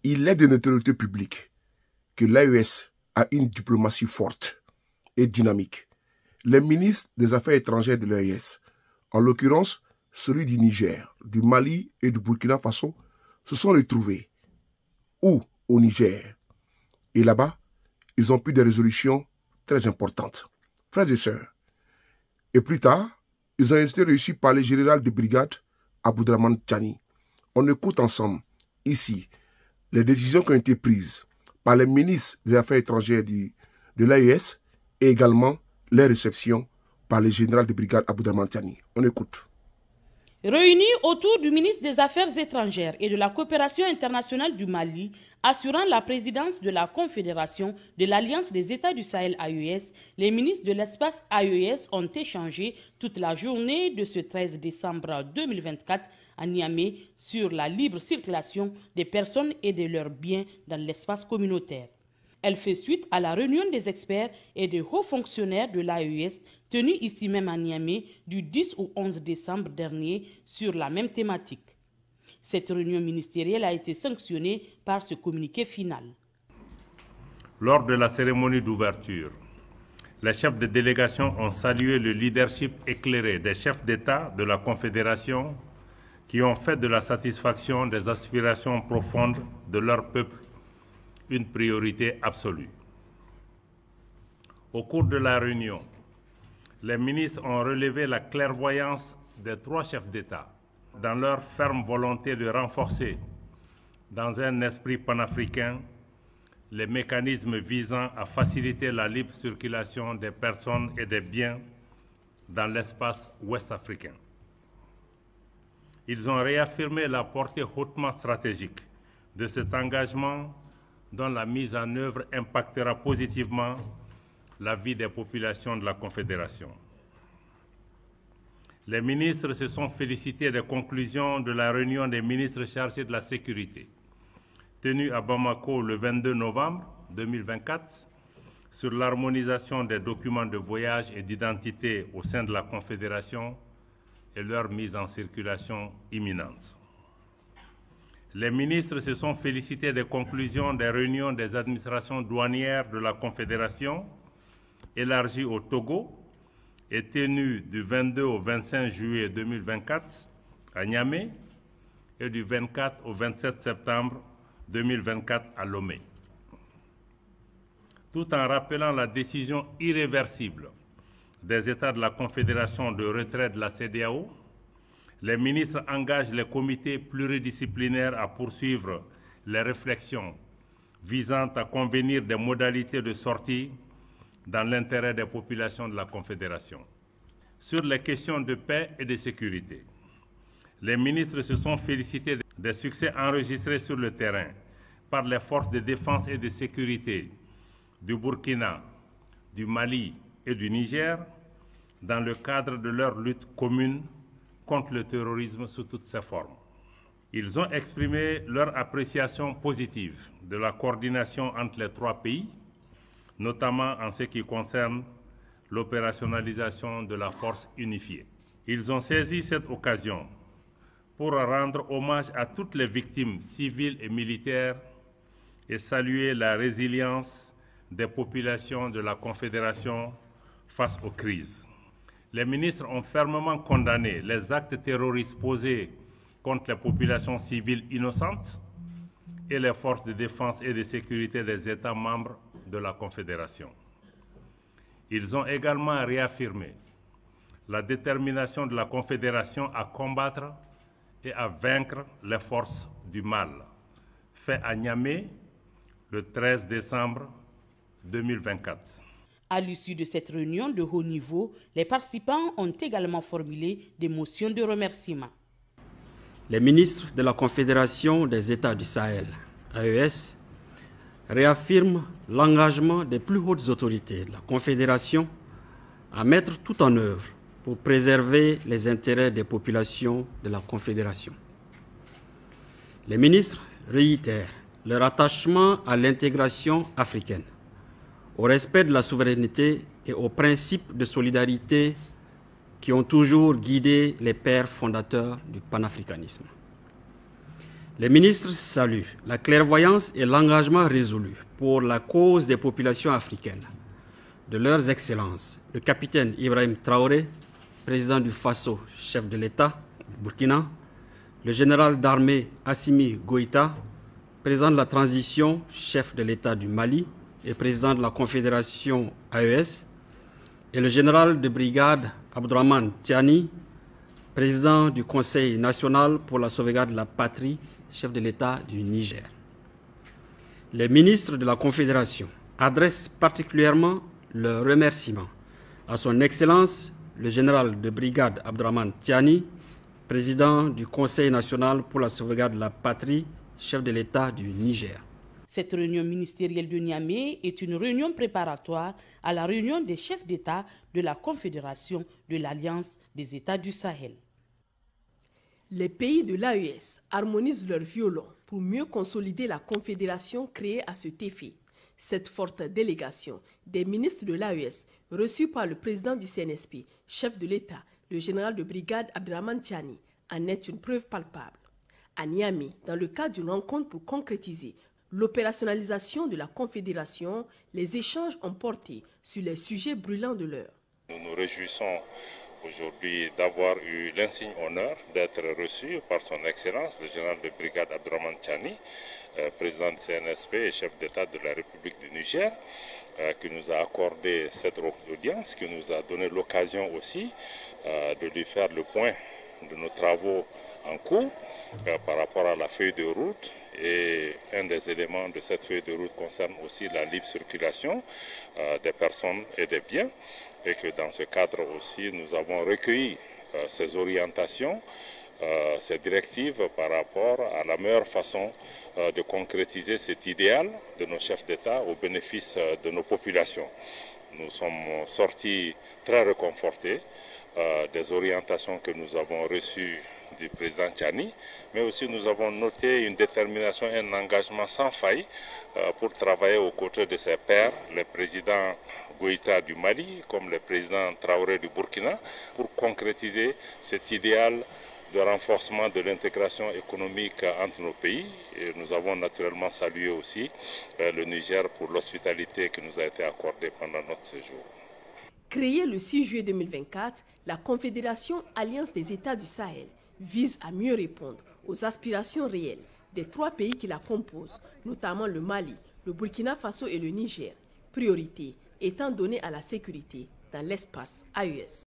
Il est de notoriété publique que l'AES a une diplomatie forte et dynamique. Les ministres des Affaires étrangères de l'AES, en l'occurrence celui du Niger, du Mali et du Burkina Faso, se sont retrouvés au Niger. Et là-bas, ils ont pris des résolutions très importantes. Frères et sœurs. Et plus tard, ils ont été reçus par le général de brigade Abdourahmane Tiani. On écoute ensemble, ici, les décisions qui ont été prises par les ministres des Affaires étrangères de l'AES et également les réceptions par le général de brigade Abdourahmane Tiani. On écoute. Réunis autour du ministre des Affaires étrangères et de la coopération internationale du Mali, assurant la présidence de la Confédération de l'Alliance des États du Sahel AES, les ministres de l'espace AES ont échangé toute la journée de ce 13 décembre 2024 à Niamey sur la libre circulation des personnes et de leurs biens dans l'espace communautaire. Elle fait suite à la réunion des experts et des hauts fonctionnaires de l'AES tenue ici même à Niamey du 10 au 11 décembre dernier sur la même thématique. Cette réunion ministérielle a été sanctionnée par ce communiqué final. Lors de la cérémonie d'ouverture, les chefs de délégation ont salué le leadership éclairé des chefs d'État de la Confédération qui ont fait de la satisfaction des aspirations profondes de leur peuple une priorité absolue. Au cours de la réunion, les ministres ont relevé la clairvoyance des trois chefs d'État dans leur ferme volonté de renforcer, dans un esprit panafricain, les mécanismes visant à faciliter la libre circulation des personnes et des biens dans l'espace ouest-africain. Ils ont réaffirmé la portée hautement stratégique de cet engagement dont la mise en œuvre impactera positivement la vie des populations de la Confédération. Les ministres se sont félicités des conclusions de la réunion des ministres chargés de la sécurité, tenue à Bamako le 22 novembre 2024, sur l'harmonisation des documents de voyage et d'identité au sein de la Confédération et leur mise en circulation imminente. Les ministres se sont félicités des conclusions des réunions des administrations douanières de la Confédération, élargies au Togo, et tenues du 22 au 25 juillet 2024 à Niamey et du 24 au 27 septembre 2024 à Lomé. Tout en rappelant la décision irréversible des États de la Confédération de retrait de la CEDEAO, les ministres engagent les comités pluridisciplinaires à poursuivre les réflexions visant à convenir des modalités de sortie dans l'intérêt des populations de la Confédération. Sur les questions de paix et de sécurité, les ministres se sont félicités des succès enregistrés sur le terrain par les forces de défense et de sécurité du Burkina, du Mali et du Niger dans le cadre de leur lutte commune contre le terrorisme sous toutes ses formes. Ils ont exprimé leur appréciation positive de la coordination entre les trois pays, notamment en ce qui concerne l'opérationnalisation de la force unifiée. Ils ont saisi cette occasion pour rendre hommage à toutes les victimes civiles et militaires et saluer la résilience des populations de la Confédération face aux crises. Les ministres ont fermement condamné les actes terroristes posés contre les populations civiles innocentes et les forces de défense et de sécurité des États membres de la Confédération. Ils ont également réaffirmé la détermination de la Confédération à combattre et à vaincre les forces du mal, fait à Niamey le 13 décembre 2024. À l'issue de cette réunion de haut niveau, les participants ont également formulé des motions de remerciement. Les ministres de la Confédération des États du Sahel, AES, réaffirment l'engagement des plus hautes autorités de la Confédération à mettre tout en œuvre pour préserver les intérêts des populations de la Confédération. Les ministres réitèrent leur attachement à l'intégration africaine, au respect de la souveraineté et aux principes de solidarité qui ont toujours guidé les pères fondateurs du panafricanisme. Les ministres saluent la clairvoyance et l'engagement résolu pour la cause des populations africaines de leurs excellences, le capitaine Ibrahim Traoré, président du Faso, chef de l'État du Burkina, le général d'armée Assimi Goïta, président de la transition, chef de l'État du Mali et président de la Confédération AES, et le général de brigade Abdourahmane Tiani, président du Conseil national pour la sauvegarde de la patrie, chef de l'État du Niger. Les ministres de la Confédération adressent particulièrement leurs remerciements à son Excellence le général de brigade Abdourahmane Tiani, président du Conseil national pour la sauvegarde de la patrie, chef de l'État du Niger. Cette réunion ministérielle de Niamey est une réunion préparatoire à la réunion des chefs d'État de la Confédération de l'Alliance des États du Sahel. Les pays de l'AES harmonisent leurs violons pour mieux consolider la confédération créée à cet effet. Cette forte délégation des ministres de l'AES, reçue par le président du CNSP, chef de l'État, le général de brigade Abdourahmane Tiani, en est une preuve palpable. À Niamey, dans le cadre d'une rencontre pour concrétiser l'opérationnalisation de la Confédération, les échanges ont porté sur les sujets brûlants de l'heure. Nous nous réjouissons aujourd'hui d'avoir eu l'insigne honneur d'être reçu par son Excellence, le général de brigade Abdourahmane Tiani, président du CNSP et chef d'État de la République du Niger, qui nous a accordé cette audience, qui nous a donné l'occasion aussi de lui faire le point de nos travaux en cours par rapport à la feuille de route, et un des éléments de cette feuille de route concerne aussi la libre circulation des personnes et des biens, et que dans ce cadre aussi nous avons recueilli ces orientations, ces directives par rapport à la meilleure façon de concrétiser cet idéal de nos chefs d'État au bénéfice de nos populations. Nous sommes sortis très réconfortés des orientations que nous avons reçues du président Tiani, mais aussi nous avons noté une détermination et un engagement sans faille pour travailler aux côtés de ses pairs, les présidents Goïta du Mali comme le président Traoré du Burkina, pour concrétiser cet idéal de renforcement de l'intégration économique entre nos pays. Et nous avons naturellement salué aussi le Niger pour l'hospitalité qui nous a été accordée pendant notre séjour. Créée le 6 juillet 2024, la Confédération Alliance des États du Sahel vise à mieux répondre aux aspirations réelles des 3 pays qui la composent, notamment le Mali, le Burkina Faso et le Niger, priorité étant donnée à la sécurité dans l'espace AES.